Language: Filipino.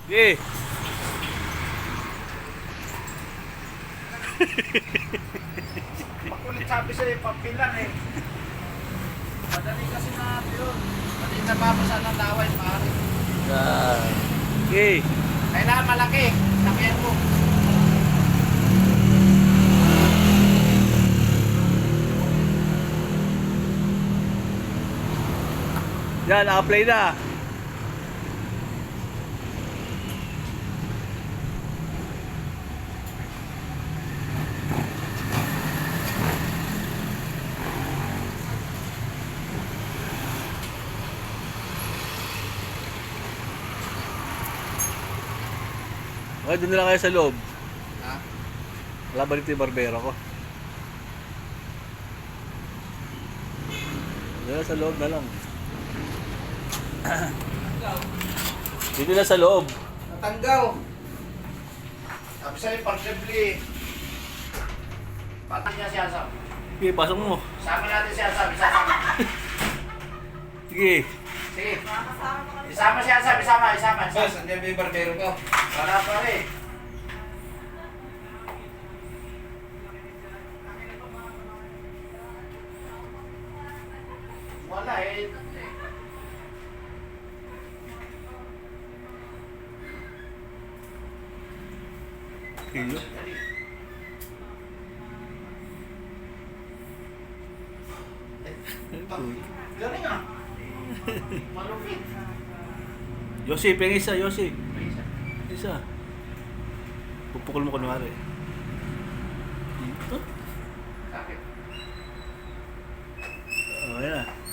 Okay. Makulit sabi sa'yo, pampilan eh. Madali kasi na yun. Madali na babasa ng laway, maaari. Yan. Okay. Kailangan malaki. Sabihan mo. Yan, naka-play na. Okay, doon na lang kayo sa loob. Ha? Wala balik yung barbero ko. Doon na sa loob na lang. Dito na sa loob. Natanggaw. Sabi sa'yo, possibly. Pati niya siya sabi. Sige, pasok mo. Sama natin siya sabi. Sasama. Sige. Sige. Isama siya sabi. Isama. Boss, nandiyan ba yung barbero ko? Wala pa rin. Wala eh. Kilo. Galing ah. Malupit. Yossi, pengi isa, Yossi. Isa. Pupukul mo kunwari. Dito. Sakit. Oh, yan na.